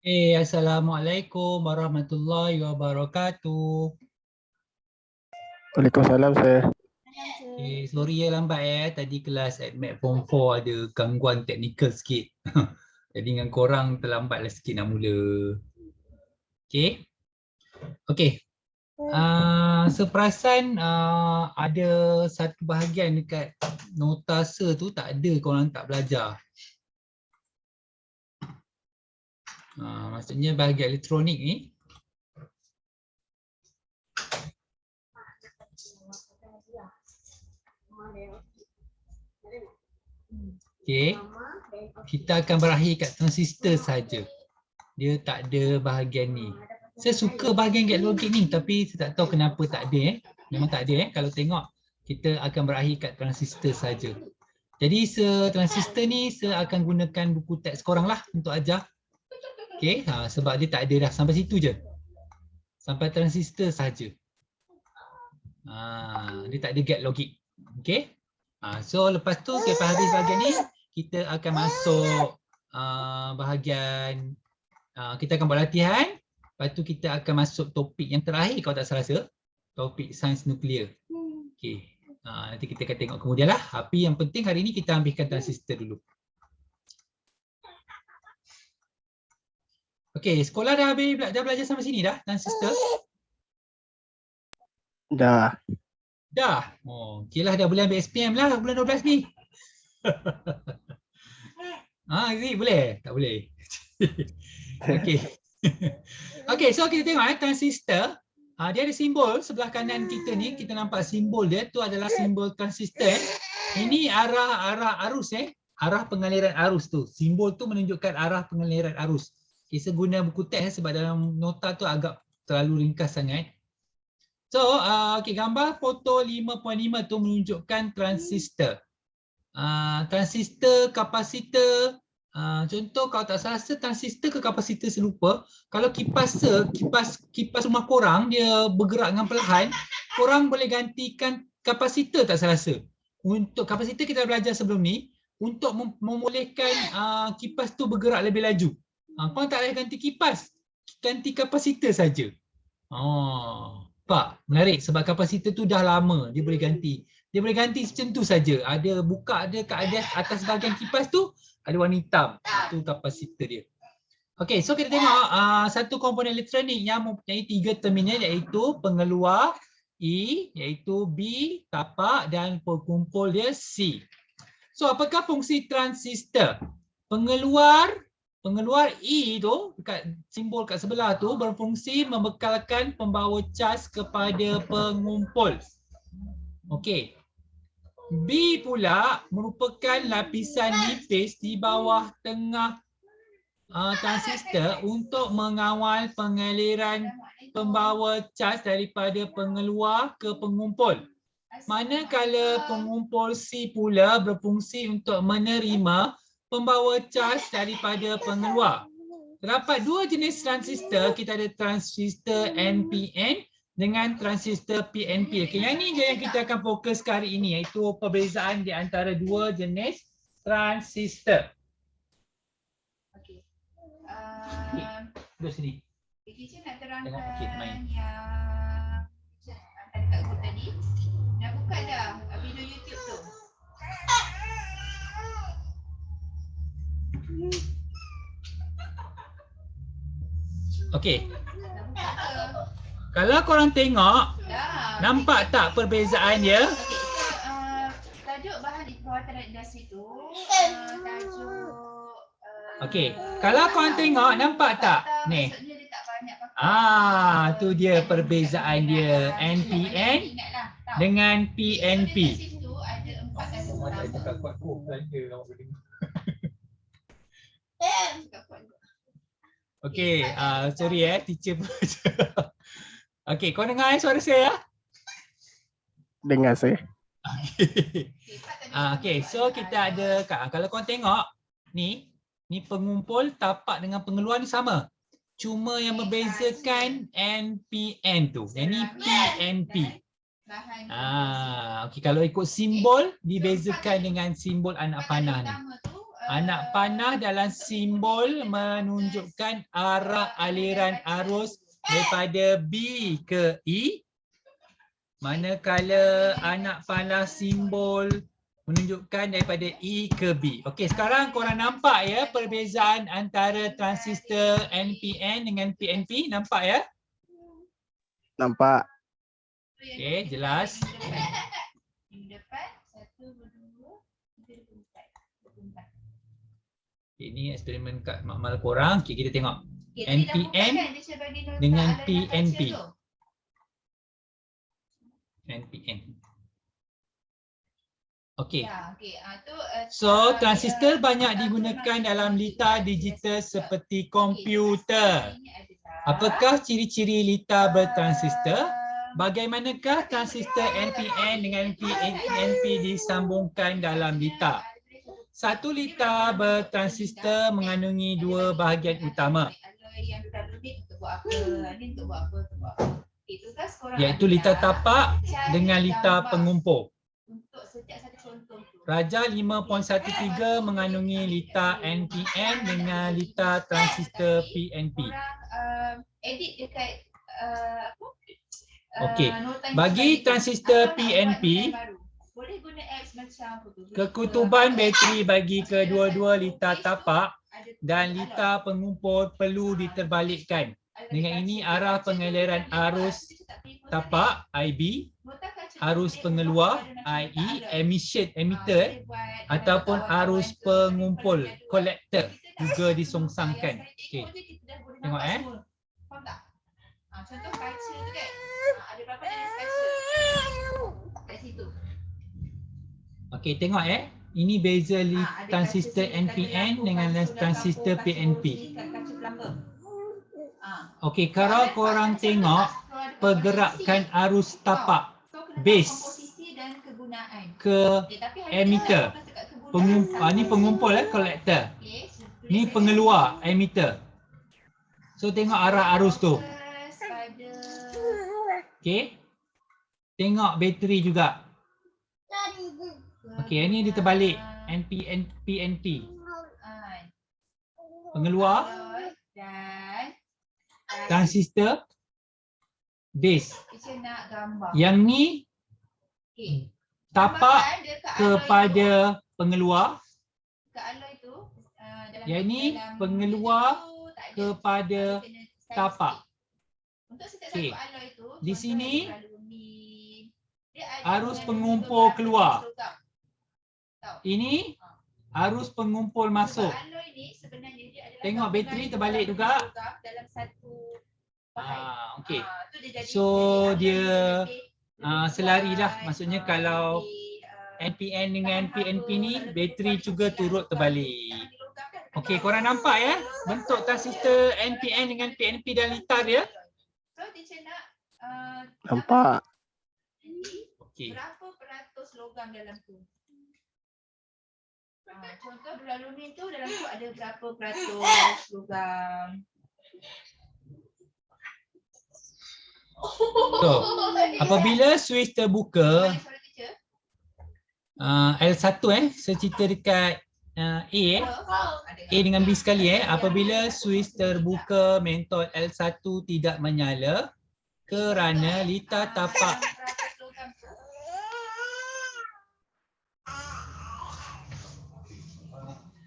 Assalamualaikum warahmatullahi wabarakatuh. Waalaikumsalam saya. Sorry ya lambat tadi kelas AdMed Form 4 ada gangguan teknikal sikit. Jadi dengan korang terlambatlah sikit nak mula. Okey. Seperasan ada satu bahagian dekat notase tu tak ada, korang tak belajar. Maksudnya bahagian elektronik ni. Okey. Kita akan berakhir kat transistor saja. Dia tak ada bahagian ni. Saya suka bahagian gate logic ni tapi saya tak tahu kenapa tak ada Memang tak ada Kalau tengok kita akan berakhir kat transistor saja. Jadi transistor ni saya akan gunakan buku teks korang lah untuk ajar. Okey, sebab dia tak ada dah, sampai situ je. Sampai transistor saja. Dia tak ada gate logic. Okey. So lepas tu lepas habis bahagian ni kita akan masuk bahagian kita akan buat latihan. Lepas tu kita akan masuk topik yang terakhir kalau tak salah saya, topik sains nuklear. Okey. Nanti kita akan tengok kemudian lah. Tapi yang penting hari ni kita ambilkan transistor dulu. Okey, sekolah dah belajar sampai sini dah transistor? Dah. Dah. Okey lah, dah boleh ambil SPM lah bulan 12 ni. Zee, boleh? Tak boleh. Okey. Okey, so kita tengok transistor. Dia ada simbol sebelah kanan kita ni, kita nampak simbol dia tu adalah simbol transistor. Ini arah arus arah pengaliran arus tu. Simbol tu menunjukkan arah pengaliran arus. Okay, saya guna buku teks sebab dalam nota tu agak terlalu ringkas sangat. So, okey, gambar foto 5.5 tu menunjukkan transistor. Transistor, kapasitor. Contoh kalau tak salah transistor ke kapasitor saya lupa. Kalau kipas rumah korang dia bergerak dengan perlahan, korang boleh gantikan kapasitor tak salah saya. Untuk kapasitor kita belajar sebelum ni, untuk membolehkan kipas tu bergerak lebih laju. Korang tak payah ganti kipas, ganti kapasitor saja. Pak, menarik sebab kapasitor tu dah lama dia boleh ganti. Dia boleh ganti macam tu saja. Ada buka ada kat atas bahagian kipas tu ada warna hitam. Itu kapasitor dia. Okey, so kita tengok satu komponen elektronik yang mempunyai 3 terminal iaitu pengeluar E, iaitu B, tapak dan pengumpul dia C. So apakah fungsi transistor? Pengeluar E tu dekat simbol kat sebelah tu berfungsi membekalkan pembawa caj kepada pengumpul. Okey. B pula merupakan lapisan nipis di bawah tengah transistor untuk mengawal pengaliran pembawa caj daripada pengeluar ke pengumpul. Manakala pengumpul C pula berfungsi untuk menerima pembawa caj daripada pengeluar. Terdapat 2 jenis transistor, kita ada transistor NPN dengan transistor PNP. Okay, yang ni je yang kita akan fokus hari ini, iaitu perbezaan di antara 2 jenis transistor. Okey. Duduk sini. Teacher nak terangkan main. yang ada kat group tadi. Dah buka dah video YouTube tu. Okey. Kalau korang tengok, nampak tak perbezaan dia? Tajuk bahan perkhidmatan industri tu, tajuk okey, kalau korang tengok, nampak tak? Ni. Tu dia perbezaan dia NPN dengan PNP. Okey, sorry teacher. Okey, kau dengar suara saya? Dengar saya. Okey, so kita ada kalau kau tengok ni pengumpul, tapak dengan pengeluar ni sama. Cuma yang membezakan NPN tu. Yang ni PNP. Okey, kalau ikut simbol dibezakan dengan simbol anak panah ni. Anak panah dalam simbol menunjukkan arah aliran arus daripada B ke E. Manakala anak panah simbol menunjukkan daripada E ke B. Okey, sekarang korang nampak ya perbezaan antara transistor NPN dengan PNP? Nampak ya? Nampak. Okey, jelas. Minggu depan 1, 2, 3, 4. Ini eksperimen kat makmal korang. Okey, kita tengok. Okay, tadi dah buka NPN kan dia cuba bagi nota dengan aliran PNP. kaca tu? NPN. Okey. Ya, okey. Tu So, transistor banyak digunakan dalam litar digital seperti komputer. Apakah ciri-ciri litar bertransistor? Bagaimanakah transistor NPN dengan PNP disambungkan dalam litar? Satu litar bertransistor mengandungi dua bahagian utama, iaitu litar tapak dengan litar pengumpul. Untuk setiap satu contoh tu. Raja 5.13 mengandungi litar NPN dengan litar transistor PNP. Korang edit dekat apa? Okey. Nota yang Bagi sebalik tu. transistor Atau nak PNP, buat nota baru. Boleh guna X macam apa tu? kekutuban bateri bagi kedua-dua litar tapak dan litar pengumpul perlu diterbalikkan. Dengan ini arah pengaliran arus tapak IB, arus pengeluar IE, emitter ataupun arus pengumpul collector juga disongsangkan. Okey. Tengok Faham tak? Contoh kaca tu kan. Ada berapa jenis kaca? Kat situ. Okey, tengok ini beza transistor NPN dengan transistor PNP. Kaca pelamba. Okey, kalau korang tengok pergerakan arus tapak base ke emitter. Ni pengumpul collector. Ni pengeluar emitter. So tengok arah arus tu. Okey. Tengok bateri juga. Okey, ini dia terbalik NPN PNP. Pengeluar transistor base. Yang ni tapak kepada pengeluar. Yang ni pengeluar kepada tapak. Okey. Di sini arus pengumpul keluar. Ini arus pengumpul masuk. Tengok bateri terbalik juga. Okey. So dia selarilah, maksudnya kalau NPN dengan PNP ni bateri juga turut terbalik. Okey, korang nampak ya bentuk transistor NPN dengan PNP dan litar dia? Nampak. Okey. Berapa peratus logam dalam tu? Contoh duralumin tu dalam tu ada berapa peratus logam? So, apabila switch terbuka L1 saya cerita dekat A dengan B sekali apabila switch terbuka mentol L1 tidak menyala kerana litar tapak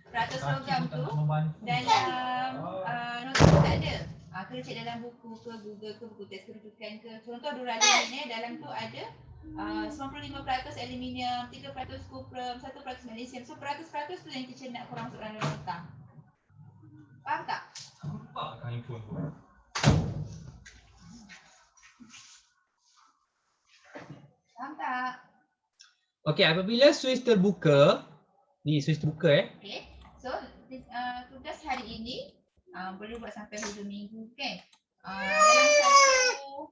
peratus logam tu dalam nota tu tak ada. Kena cek dalam buku ke Google ke buku teks kerujukan ke. Contoh duralumin dalam tu ada 95% aluminium, 3% kuprum, 1% magnesium. So peratus-peratus tu yang teacher nak korang masuk dalam nota. Faham tak? Nampak kan handphone tu. Faham tak? Okey, apabila switch terbuka, ni switch terbuka Okay. So tugas hari ini boleh buat sampai hujung minggu kan? Dalam satu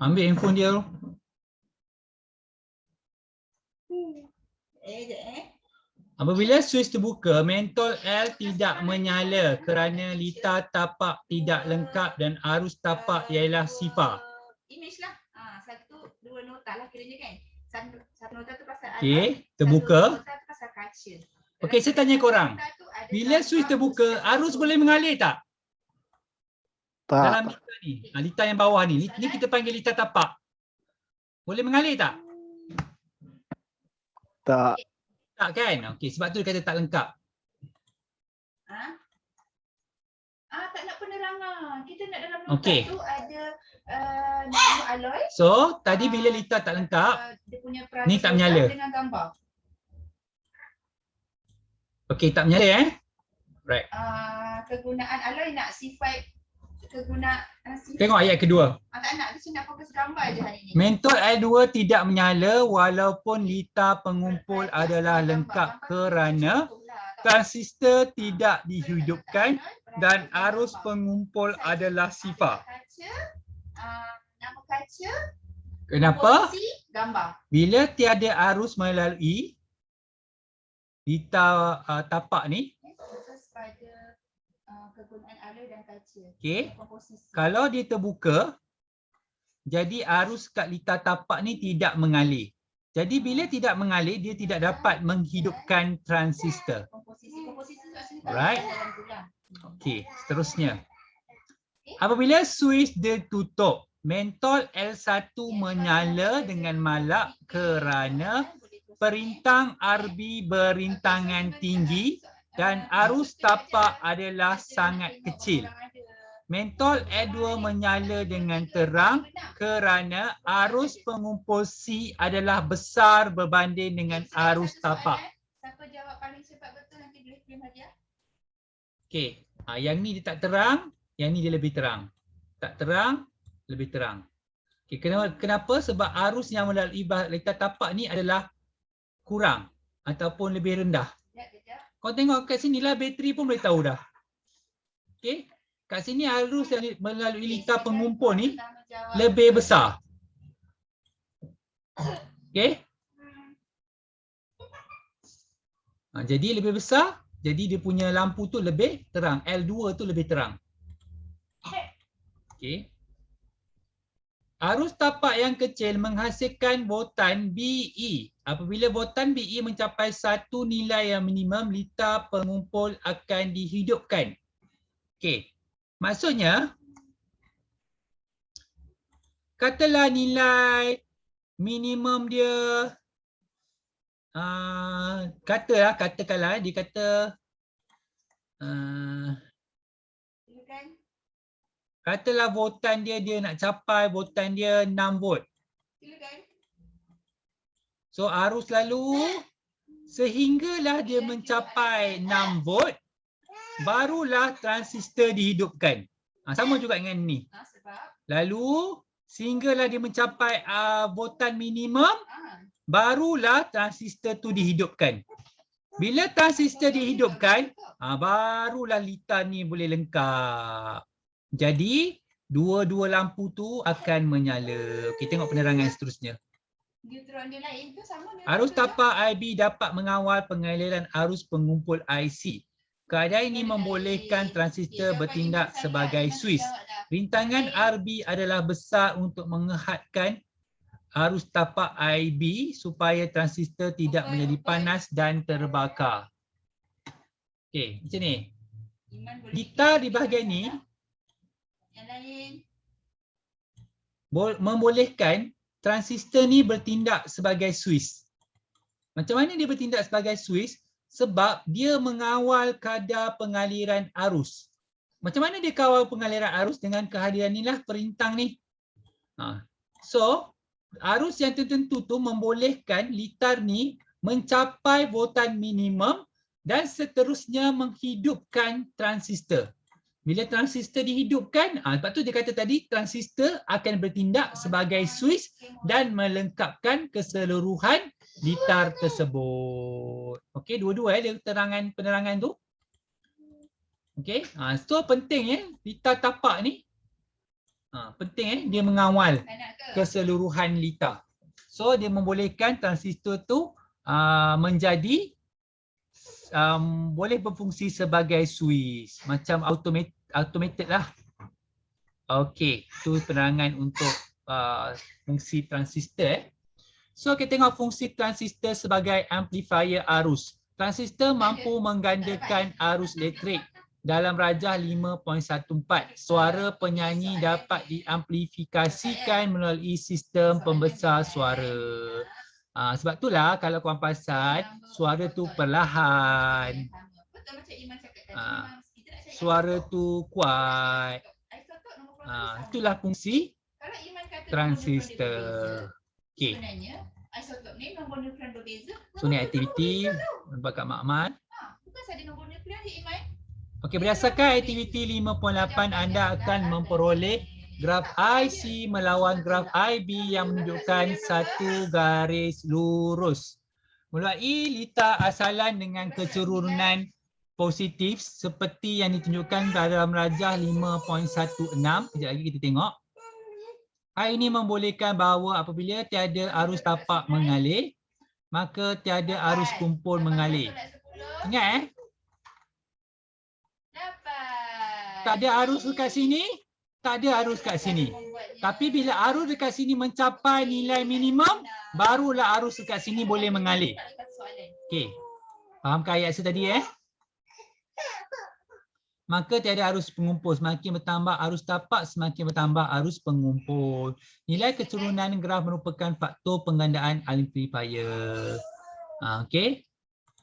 ambil handphone dia tu. Apabila switch terbuka, mentol L tidak menyala kerana litar tapak tidak lengkap dan arus tapak ialah sifar. image lah. Satu, dua nota lah kiranya kan. Satu nota tu pasal Okey, satu terbuka. nota tu pasal kaca. Okey, saya tanya korang. Nota tu ada Bila gambar switch terbuka, arus boleh mengalir tak? Tak. Dalam litar ni. Litar yang bawah ni. Ni kita panggil litar tapak. Boleh mengalir tak? Tak. Tak kan? Okey, sebab tu dia kata tak lengkap. Tak nak penerangan. Kita nak dalam nota Okey. tu ada nano alloy. So, tadi bila litar tak lengkap, Dia punya ni tak menyala. dengan gambar. okey, tak menyala Right. Kegunaan alloy nak sifat kegunaan sifat. Tengok ayat kedua. Tak nak, dia nak fokus gambar je hari ni. Mentol ayat 2 tidak menyala walaupun litar pengumpul adalah lengkap kerana transistor tidak dihidupkan dan arus pengumpul adalah sifar. Nama kaca, Kenapa? posisi, gambar. Bila tiada arus melalui litar tapak ni, Fokus pada kegunaan alloy dan kaca. okey, Komposisi. kalau dia terbuka, jadi arus kat litar tapak ni tidak mengalir. Jadi bila tidak mengalir, dia tidak dapat menghidupkan transistor. Komposisi maksudnya Alright. dalam tulang. Okey, seterusnya. Apabila switch ditutup, mentol L1 menyala dengan malap kerana perintang RB berintangan tinggi dan arus tapak adalah sangat kecil. Mentol L2 menyala dengan terang kerana arus pengumpul C adalah besar berbanding dengan arus tapak. Siapa jawab paling cepat betul nanti boleh claim hadiah. Okey, yang ni dia tak terang, yang ni dia lebih terang. Tak terang, lebih terang. Okey, kenapa? Sebab arus yang melalui litar tapak ni adalah kurang ataupun lebih rendah. Kau tengok kat sini lah, bateri pun boleh tahu dah. Okey, kat sini arus yang melalui litar pengumpul ni lebih besar. Okey. Jadi lebih besar, jadi dia punya lampu tu lebih terang. L2 tu lebih terang. Okey. Arus tapak yang kecil menghasilkan voltan BE. Apabila voltan BE mencapai satu nilai yang minimum, litar pengumpul akan dihidupkan. Okey. Maksudnya, katalah nilai minimum dia, katakanlah dia kata, katalah voltan dia nak capai voltan dia 6 volt. So arus lalu sehinggalah dia mencapai 6 volt, barulah transistor dihidupkan. Sama juga dengan ni. Lalu sehinggalah dia mencapai voltan minimum, barulah transistor tu dihidupkan. Bila transistor dihidupkan, barulah litar ni boleh lengkap. Jadi dua-dua lampu tu akan menyala. Okey, tengok penerangan seterusnya. Neutron dia lain tu sama. Arus tapak IB dapat mengawal pengaliran arus pengumpul IC. Keadaan ini membolehkan transistor bertindak sebagai suis. Rintangan RB adalah besar untuk menghadkan arus tapak IB supaya transistor tidak menjadi panas dan terbakar. Okey, macam ni. Litar di bahagian ni membolehkan transistor ni bertindak sebagai suis. Macam mana dia bertindak sebagai suis? Sebab dia mengawal kadar pengaliran arus. Macam mana dia kawal pengaliran arus? Dengan kehadiran inilah perintang ni. So, arus yang tertentu tu membolehkan litar ni mencapai voltan minimum dan seterusnya menghidupkan transistor. Bila transistor dihidupkan, sebab tu dia kata tadi transistor akan bertindak sebagai suis dan melengkapkan keseluruhan litar tersebut. Okey, dua-dua dia penerangan tu. Okey, so penting litar tapak ni. Penting dia mengawal keseluruhan litar. So dia membolehkan transistor tu menjadi boleh berfungsi sebagai suis, macam automated lah. Okey, tu penerangan untuk fungsi transistor. So kita tengok fungsi transistor sebagai amplifier arus. Transistor mampu menggandakan arus elektrik dalam rajah 5.14. Suara penyanyi dapat diamplifikasikan melalui sistem pembesar suara. Sebab itulah kalau korang perasan, suara tu perlahan. Suara tu kuat. Itulah fungsi transistor. Okey. Isotop ni nombor nukleon berbeza. So ni aktiviti nampak kat Mak Ahmad. Bukan saja nombor nukleon je Iman. Okey, berdasarkan aktiviti 5.8 anda akan memperoleh graf IC melawan graf IB yang menunjukkan satu garis lurus. Mulai litar asalan dengan keturunan positif seperti yang ditunjukkan dalam rajah 5.16. Sekejap lagi kita tengok. Hal ini membolehkan bahawa apabila tiada arus tapak mengalir, maka tiada arus kumpul mengalir. Ingat tak ada arus dekat sini, tak ada arus kat sini. Tapi bila arus dekat sini mencapai nilai minimum, barulah arus dekat sini boleh mengalir. Okey. Fahamkah ayat saya tadi Maka tiada arus pengumpul. Semakin bertambah arus tapak, semakin bertambah arus pengumpul. Nilai keturunan graf merupakan faktor penggandaan amplifier. Okey.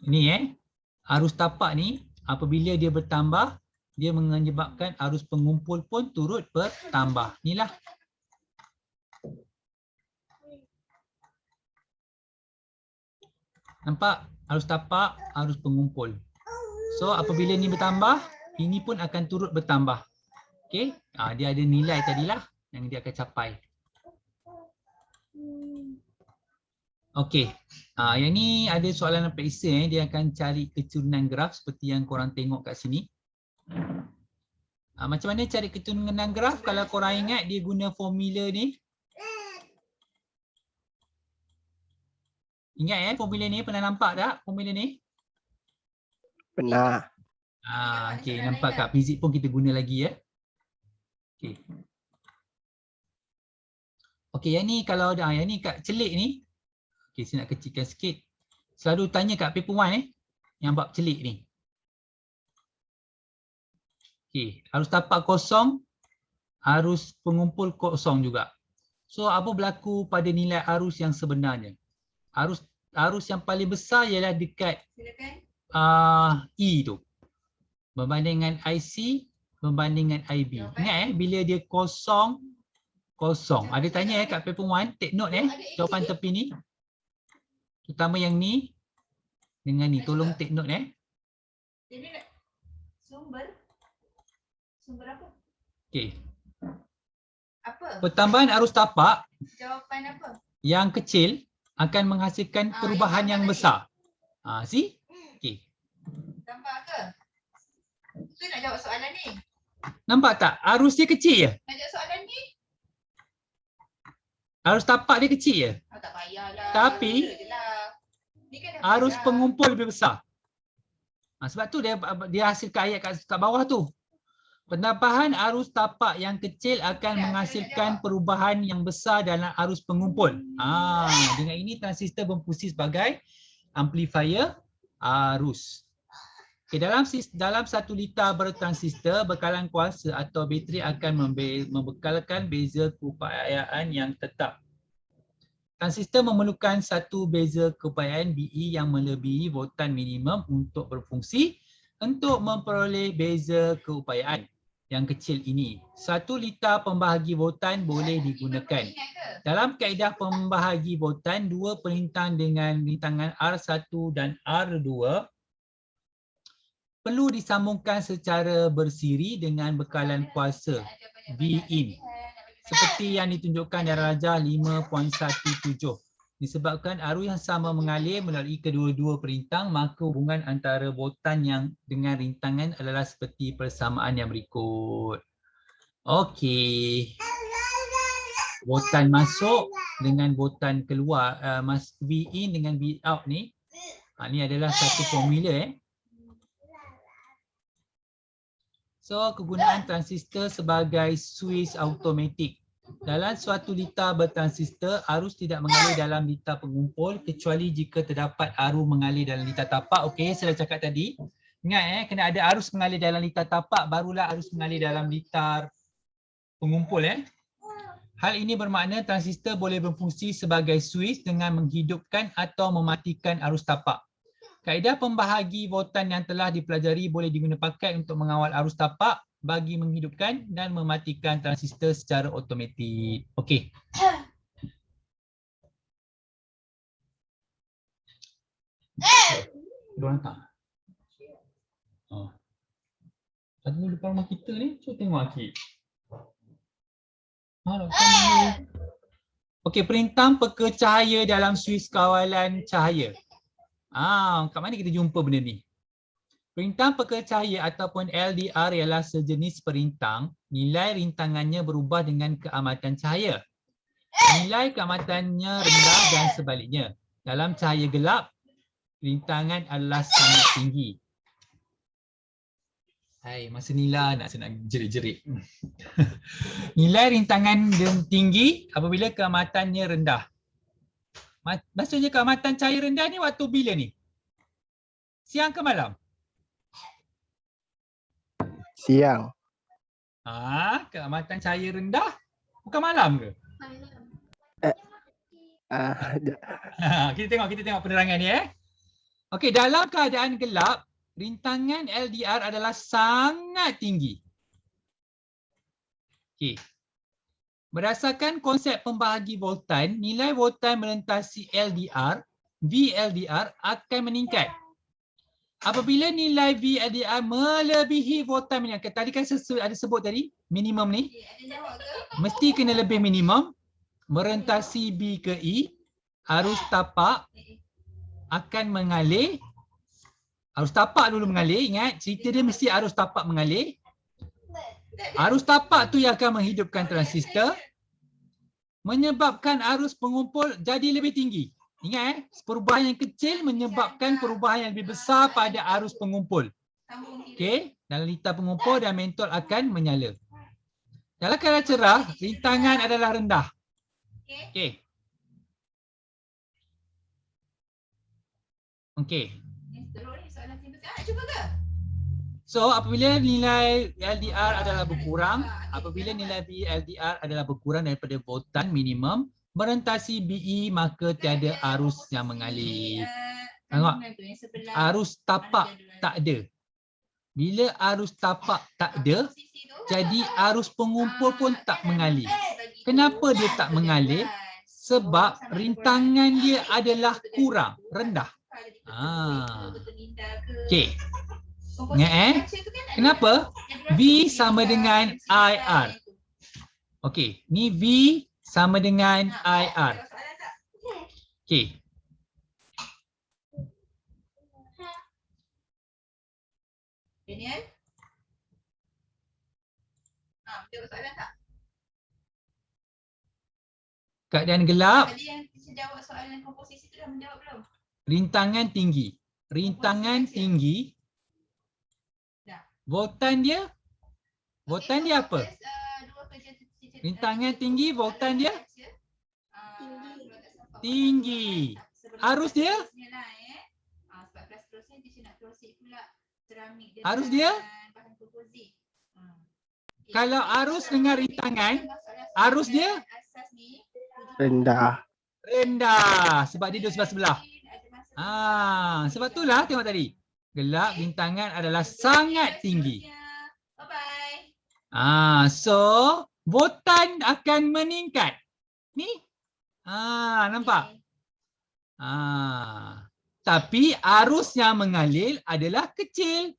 Ini arus tapak ni apabila dia bertambah, dia menyebabkan arus pengumpul pun turut bertambah. Inilah. Nampak? Arus tapak, arus pengumpul. So apabila ni bertambah, ini pun akan turut bertambah. Okey, dia ada nilai tadilah yang dia akan capai. Okey, yang ni ada soalan periksa dia akan cari keturunan graf seperti yang korang tengok kat sini. Macam mana cari keturunan graf? Kalau korang ingat dia guna formula ni. Ingat formula ni, pernah nampak tak formula ni? Pernah. Okey, nampak kat fizik pun kita guna lagi Okey. Okey, yang ni kalau ada yang ni kat celik ni. Okey, saya nak kecilkan sikit. Selalu tanya kat paper 1 yang bab celik ni. Okey, arus tapak kosong, arus pengumpul kosong juga. So apa berlaku pada nilai arus yang sebenarnya? Arus yang paling besar ialah dekat E tu. Berbanding dengan IC, berbanding dengan IB. Ingat bila dia kosong, kosong. Ada tanya kat paper 1, take note jawapan tepi ni. Terutama yang ni dengan ni, tolong take note Jadi sumber apa? Okey. Apa? Pertambahan arus tapak Jawapan apa? yang kecil akan menghasilkan perubahan yang besar. See? Okey. Nampak ke? Tu nak jawab soalan ni. Nampak tak? Arus dia kecil je. Nak jawab soalan ni? Arus tapak dia kecil je. Tak payahlah. Tapi Ni kan arus pengumpul lebih besar. Sebab tu dia hasilkan ayat kat bawah tu. Penambahan arus tapak yang kecil akan menghasilkan perubahan yang besar dalam arus pengumpul. Dengan ini transistor berfungsi sebagai amplifier arus. Okay, dalam 1 liter bertransistor, bekalan kuasa atau bateri akan membekalkan beza keupayaan yang tetap. Transistor memerlukan satu beza keupayaan BE yang melebihi voltan minimum untuk berfungsi untuk memperoleh beza keupayaan yang kecil ini. 1 liter pembahagi voltan boleh digunakan. Dalam kaedah pembahagi voltan, 2 perintang dengan rintangan R1 dan R2 perlu disambungkan secara bersiri dengan bekalan kuasa Bin seperti yang ditunjukkan dalam rajah 5.17. Disebabkan arus yang sama mengalir melalui kedua-dua perintang, maka hubungan antara voltan yang dengan rintangan adalah seperti persamaan yang berikut. Okey. Voltan masuk dengan voltan keluar, V in dengan V out ni. Ni adalah satu formula So kegunaan transistor sebagai switch automatik. Dalam suatu litar bertransistor, arus tidak mengalir dalam litar pengumpul kecuali jika terdapat arus mengalir dalam litar tapak. Okey, saya dah cakap tadi. Ingat kena ada arus mengalir dalam litar tapak, barulah arus mengalir dalam litar pengumpul. Hal ini bermakna transistor boleh berfungsi sebagai switch dengan menghidupkan atau mematikan arus tapak. Kaedah pembahagi voltan yang telah dipelajari boleh digunakan pakai untuk mengawal arus tapak bagi menghidupkan dan mematikan transistor secara automatik. Okey. Diorang tak? Oh. Tadi depan rumah kita ni, cuba tengok Akid. Okey, perintah peka cahaya dalam suis kawalan cahaya. Kat mana kita jumpa benda ni? Perintah peka cahaya ataupun LDR ialah sejenis perintang, nilai rintangannya berubah dengan keamatan cahaya. Nilai keamatannya rendah dan sebaliknya. Dalam cahaya gelap, rintangan adalah sangat tinggi. Hai, masa Nila nak jerit-jerit. Nilai rintangan tinggi apabila keamatannya rendah. Maksudnya keamatan cahaya rendah ni waktu bila ni? Siang ke malam? Siang. Keamatan cahaya rendah bukan malam ke? Kita tengok penerangan ni Okey, dalam keadaan gelap, rintangan LDR adalah sangat tinggi. Okey. Berdasarkan konsep pembahagi voltan, nilai voltan melintasi LDR, VLDR akan meningkat. Apabila nilai VLDR melebihi voltan minimum, tadi kan ada sebut tadi, minimum ni, mesti kena lebih minimum, merentasi B ke E, arus tapak akan mengalir. Arus tapak dulu mengalir, ingat cerita dia mesti arus tapak mengalir. Arus tapak tu yang akan menghidupkan transistor, menyebabkan arus pengumpul jadi lebih tinggi. Ingat perubahan yang kecil menyebabkan perubahan yang lebih besar pada arus pengumpul. Okey, dalam litar pengumpul dan mentol akan menyala. Dalam keadaan cerah, rintangan adalah rendah. Okey. Okey. So, apabila nilai LDR adalah berkurang, apabila nilai VLDR adalah berkurang daripada voltan minimum, merentasi BE maka tiada arus yang mengalir. Tengok, arus tapak tak ada. Bila arus tapak tak ada, jadi arus pengumpul pun tak mengalir. Kenapa dia tak mengalir? Sebab rintangan dia adalah kurang, rendah. Okey. Ingat Kenapa? V sama dengan IR. Okey, ni V sama dengan IR. Okey. Daniel? Menjawab soalan tak? Keadaan gelap. Tadi yang jawab soalan komposisi tu dah menjawab belum? Rintangan tinggi. Rintangan tinggi. Voltan dia? Voltan dia apa? Rintangan tinggi, voltan dia? Tinggi. Arus dia? Arus dia? Kalau arus dengan rintangan, arus dia? Rendah. Rendah. Sebab dia duduk sebelah-sebelah. Sebab itulah tengok tadi. Gelap, rintangan adalah sangat tinggi. So, voltan akan meningkat. Ni? Nampak? Tapi arus yang mengalir adalah kecil.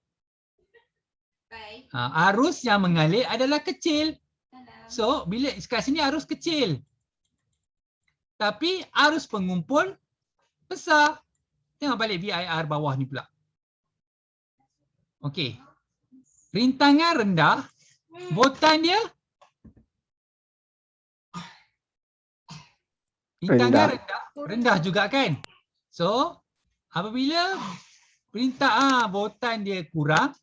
Arus yang mengalir adalah kecil. So, bila kat sini arus kecil. Tapi arus pengumpul besar. Tengok balik VIR bawah ni pula. Okey. Rintangan rendah. Voltan dia? Rintangan rendah. Rendah juga kan? So, apabila voltan dia kurang,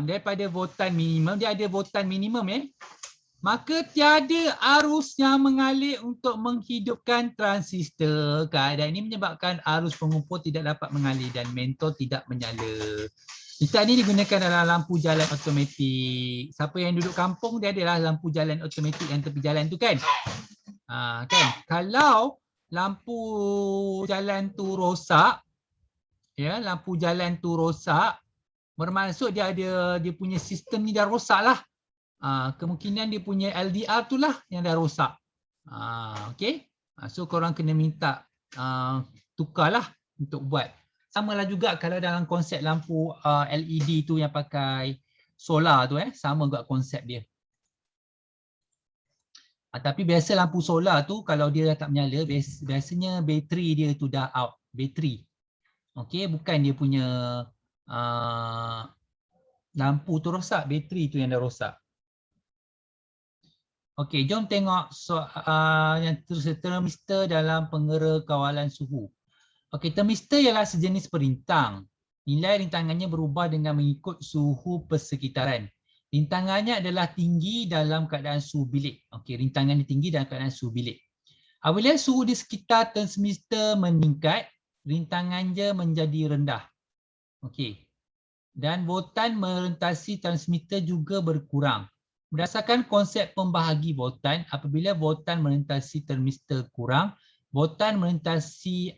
daripada voltan minimum, dia ada voltan minimum maka tiada arus yang mengalir untuk menghidupkan transistor. Keadaan ini menyebabkan arus pengumpul tidak dapat mengalir dan mentol tidak menyala. Mitak ini digunakan dalam lampu jalan automatik. Siapa yang duduk kampung dia adalah lampu jalan automatik yang tepi jalan tu kan? Kan? Kalau lampu jalan tu rosak, ya, lampu jalan tu rosak, bermaksud dia punya sistem ni dah rosak lah. Kemungkinan dia punya LDR tu lah yang dah rosak. Okay. So korang kena minta tukarlah untuk buat. Sama lah juga kalau dalam konsep lampu LED tu yang pakai solar tu sama juga konsep dia. Tapi biasa lampu solar tu kalau dia dah tak menyala, biasanya bateri dia tu dah out, bateri. Okey, bukan dia punya lampu tu rosak, bateri tu yang dah rosak. Okey, jom tengok yang termistor dalam pengera kawalan suhu. Okey, termistor ialah sejenis perintang. Nilai rintangannya berubah dengan mengikut suhu persekitaran. Rintangannya adalah tinggi dalam keadaan suhu bilik. Okey, rintangannya tinggi dalam keadaan suhu bilik. Apabila suhu di sekitar transistor meningkat, rintangannya menjadi rendah. Okey. Dan voltan merentasi transmitter juga berkurang. Berdasarkan konsep pembahagi voltan, apabila voltan merentasi transistor kurang, voltan merentasi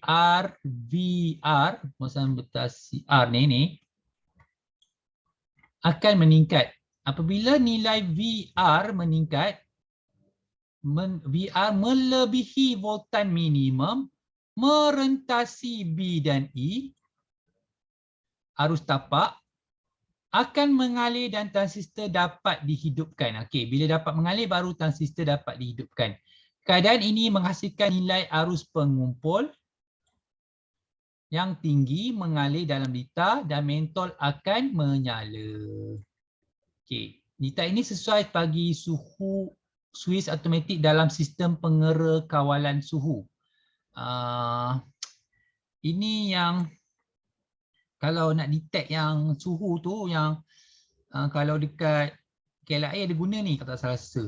VR, voltan merentasi R ni akan meningkat. Apabila nilai VR meningkat, VR melebihi voltan minimum, merentasi B dan E, arus tapak akan mengalir dan transistor dapat dihidupkan. Okey, bila dapat mengalir baru transistor dapat dihidupkan. Keadaan ini menghasilkan nilai arus pengumpul yang tinggi mengalir dalam litar dan mentol akan menyala. Okey, litar ini sesuai bagi suhu switch automatik dalam sistem pengera kawalan suhu. Ini yang kalau nak detect yang suhu tu yang kalau dekat KLIA ada guna ni kata saya rasa.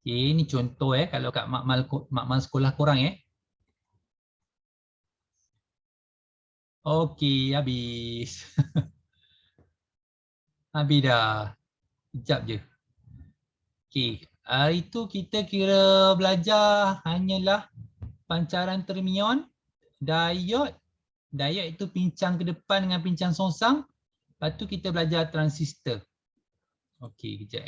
Okay, ni contoh kalau kat makmal sekolah korang Okey, habis. Habis dah. Sekejap je. Okey, hari tu kita kira belajar hanyalah pancaran termion, diode. Diode itu pincang ke depan dengan pincang songsang. Lepas tu kita belajar transistor. Okey, kejap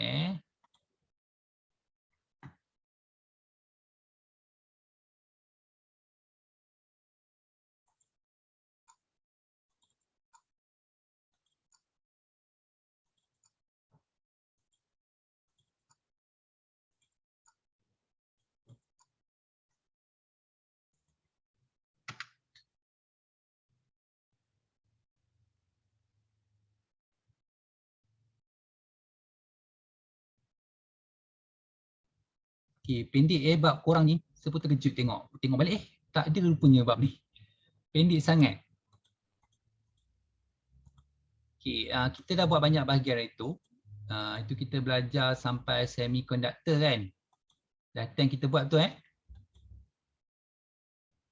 Okey, pendek bab korang ni. Saya pun terkejut tengok. Tengok balik tak ada rupanya bab ni. Pendek sangat. Okey, kita dah buat banyak bahagian itu. Itu kita belajar sampai semiconductor kan. Dah time kita buat tu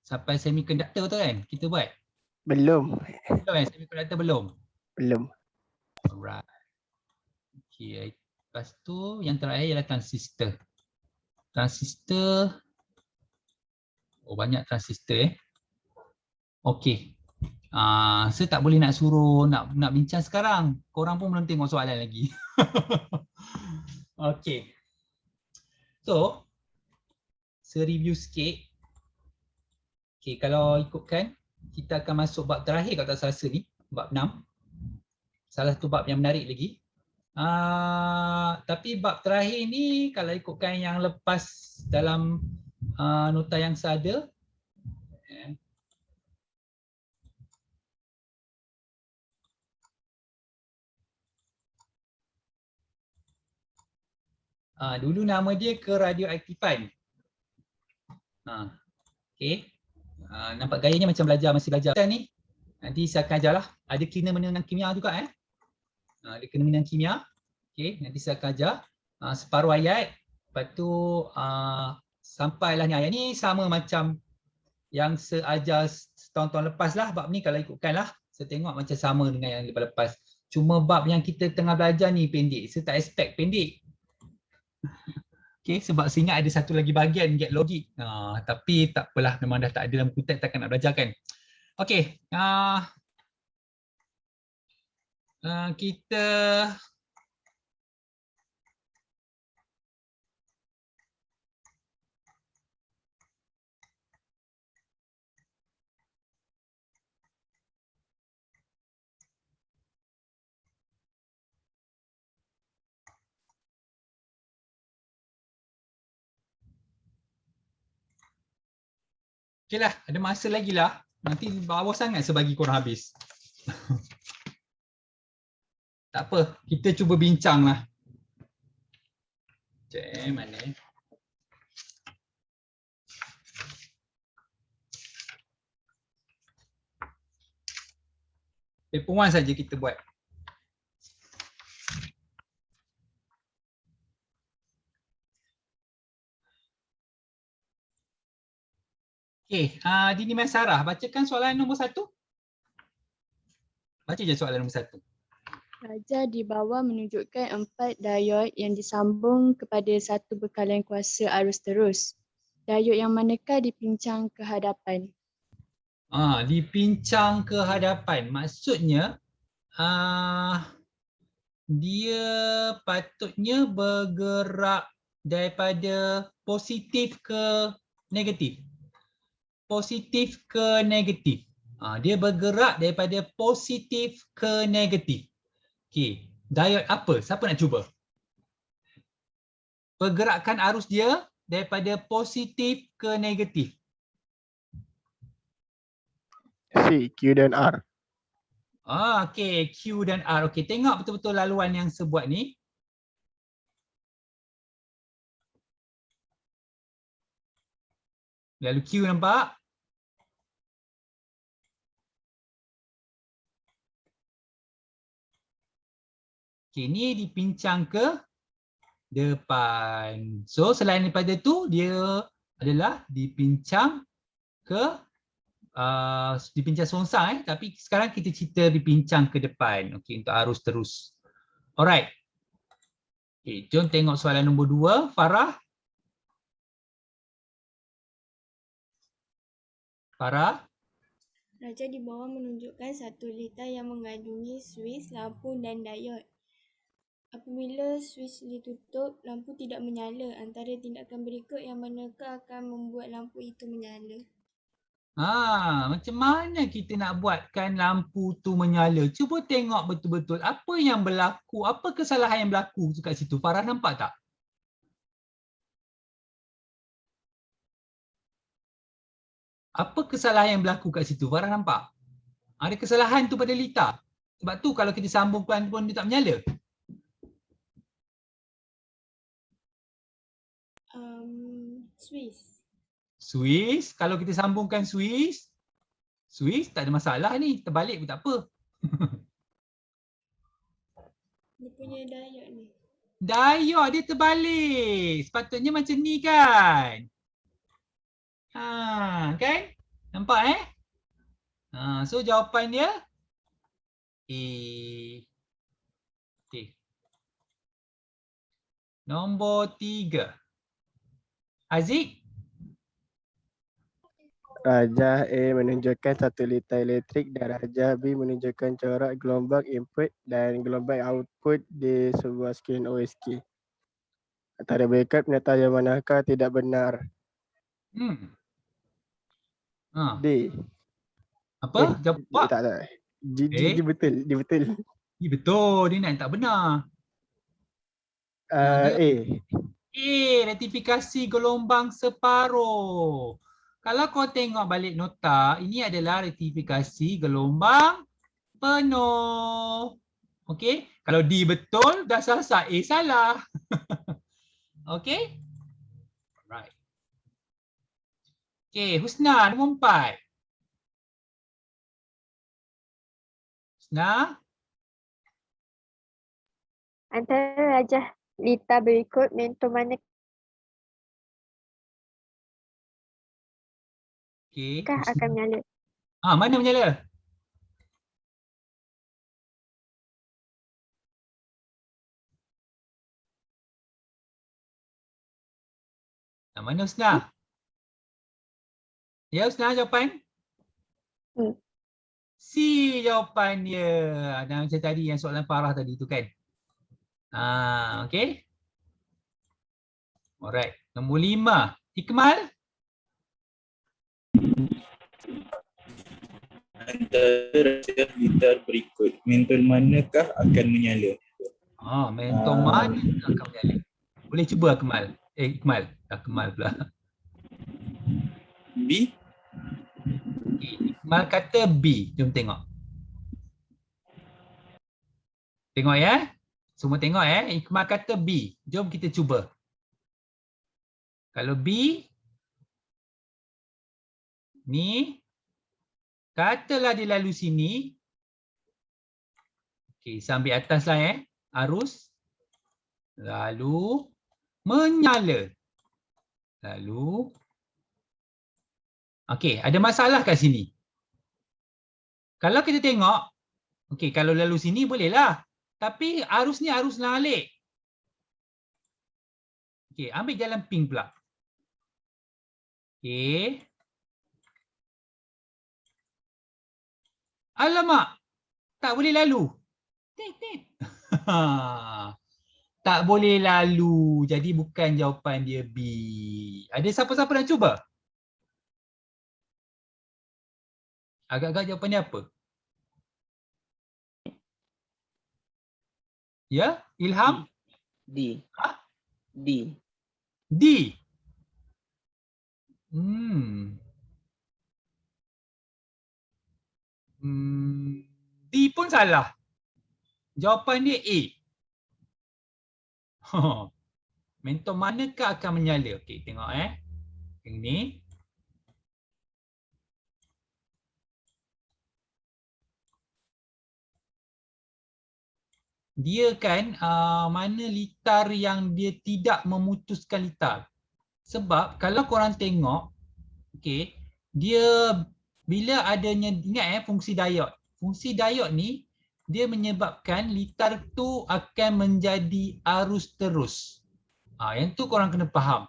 Sampai semiconductor tu kan kita buat. Belum. Belum semiconductor belum. Belum. Alright. Okey, lepas tu yang terakhir ialah transistor. Transistor. Oh, banyak transistor Okey. Saya tak boleh nak suruh nak bincang sekarang. Korang pun belum tengok soalan lagi. Okey. So, review sikit. Okey, kalau ikutkan kita akan masuk bab terakhir kat atas rasa ni, bab 6. Salah satu bab yang menarik lagi. Tapi bab terakhir ni kalau ikutkan yang lepas dalam nota yang seada, dulu nama dia keradioaktifan. Okey. Nampak gayanya macam masih belajar ni. Nanti saya akan ajar lah. Ada kena mena dengan kimia juga ada kena mena dengan kimia. Okey, nanti saya akan ajar separuh ayat. Lepas tu sampailah ni ayat ni sama macam yang saya ajar setahun-tahun lepas lah. Bab ni kalau ikutkan lah, saya tengok macam sama dengan yang lepas-lepas. Cuma bab yang kita tengah belajar ni pendek. Saya tak expect pendek. Okay, sebab saya ingat ada satu lagi bahagian get logik. Tapi tak apalah, memang dah tak ada dalam buku teks, takkan nak belajar kan. Okay, kita okay lah, ada masa lagi lah. Nanti bawah sangat saya bagi korang habis. Tak apa, kita cuba bincang lah. Mana? Paper 1 saja kita buat. Okay, Dini Maisarah, bacakan soalan nombor 1. Baca je soalan nombor 1. Raja di bawah menunjukkan 4 diod yang disambung kepada satu bekalan kuasa arus terus. Diod yang manakah dipincang ke hadapan? Dipincang ke hadapan. Maksudnya dia patutnya bergerak daripada positif ke negatif. Positif ke negatif. Dia bergerak daripada positif ke negatif. Okey, diod apa? Siapa nak cuba? Pergerakan arus dia daripada positif ke negatif. C, Q dan R. Okey, Q dan R. Okey, tengok betul-betul laluan yang saya buat ni. Lalu Q nampak? Okey, ni dipincang ke depan. So, selain daripada tu, dia adalah dipincang ke dipincang songsang tapi sekarang kita cerita dipincang ke depan. Okey, untuk arus terus. Alright. Okey, jom tengok soalan nombor 2, Farah. Farah. Raja di bawah menunjukkan satu liter yang mengandungi suis, lampu dan diod. Apabila suis ditutup, lampu tidak menyala. Antara tindakan berikut yang manakah akan membuat lampu itu menyala? Macam mana kita nak buatkan lampu tu menyala? Cuba tengok betul-betul apa yang berlaku, apa kesalahan yang berlaku kat situ. Farah nampak tak? Apa kesalahan yang berlaku kat situ? Farah nampak? Ada kesalahan tu pada lita. Sebab tu kalau kita sambungkan pun dia tak menyala. Suis. Suis, kalau kita sambungkan suis tak ada masalah ni, terbalik pun tak apa. Dia punya diod ni. Diod dia terbalik. Sepatutnya macam ni kan? Kan? Nampak so jawapan dia A. Okay. Nombor 3. Aziz? Raja A menunjukkan 1 liter elektrik dan Raja B menunjukkan corak gelombang input dan gelombang output di sebuah skrin OSK. Antara berikut pernyataan yang manakah tidak benar? D. Apa? Jawab. Tak. Dia betul. Dia betul. Betul, dia nak tak benar. A. Rektifikasi gelombang separuh. Kalau kau tengok balik nota, ini adalah rektifikasi gelombang penuh. Okey, kalau D betul, dah sah-sah. A salah. Okey? Right. Okey, Husna nombor 4. Husna? Antara rajah lita berikut, mentor manakah Okey. akan menyala? Mana menyala? Mana Husna? Ya Husna jawapan? C jawapan dia. Dan macam tadi yang soalan Farah tadi tu kan. Okey. Alright. Nombor 5. Ikmal? Antara rajah litar berikut, mentor manakah akan menyala? Mentor mana akan menyala? Boleh cuba Akmal. Ikmal. Akmal pula. B. Okay. Ikmal kata B. Jom tengok. Tengok ya. Semua tengok Ikmal kata B. Jom kita cuba. Kalau B, ni, katalah dia lalu sini. Okey, sambil atas lah arus. Lalu menyala. Lalu. Okey, ada masalah kat sini. Kalau kita tengok, okey, kalau lalu sini bolehlah. Tapi arus ni arus lalik. Okey, ambil jalan pink pula. Okey. Alamak, tak boleh lalu. Tak boleh lalu. Jadi bukan jawapan dia B. Ada siapa-siapa nak cuba? Agak-agak jawapan dia apa? Ya, Ilham? D. Ha? D. D. D pun salah. Jawapan dia A. Mentor manakah akan menyala? Okey, tengok Yang ni. Dia kan mana litar yang dia tidak memutuskan litar. Sebab kalau korang tengok, okey, dia bila adanya, ingat fungsi diod. Fungsi diod ni dia menyebabkan litar tu akan menjadi arus terus. Yang tu korang kena faham.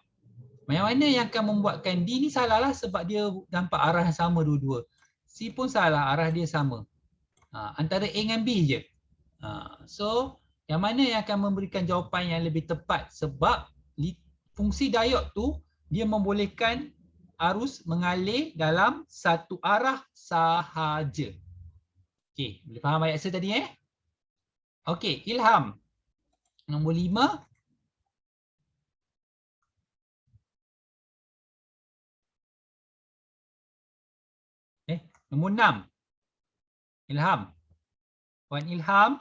Yang mana yang akan membuatkan D ni salah lah sebab dia nampak arah yang sama dua-dua. C pun salah, arah dia sama. Antara A dengan B je. So, yang mana yang akan memberikan jawapan yang lebih tepat sebab fungsi diod tu dia membolehkan arus mengalir dalam satu arah sahaja. Okey, boleh faham ayat saya tadi Okey, Ilham. Nombor 5. Nombor 6. Ilham. Puan Ilham.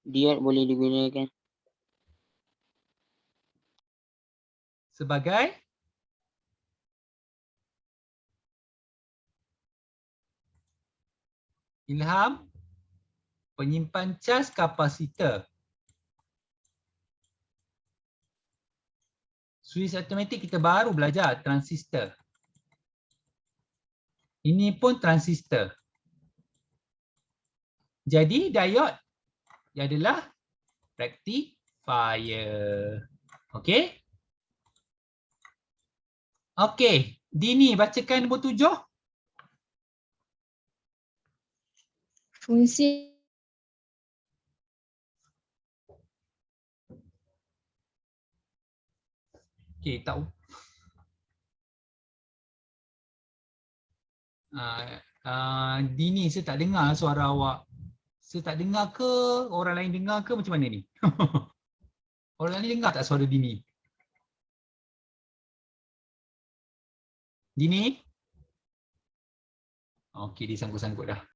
Diod boleh digunakan Sebagai? Ilham. Penyimpan cas kapasitor. Switch automatik kita baru belajar transistor. Ini pun transistor. Jadi diod dia adalah rectifier. Okey? Okey, Dini bacakan nombor 7. Fungsi Okey, tak Dini, saya tak dengar suara awak. Saya tak dengar ke? Orang lain dengar ke? Macam mana ni? Orang lain dengar tak suara Dini? Dini? Okey, dia sangkut-sangkut dah.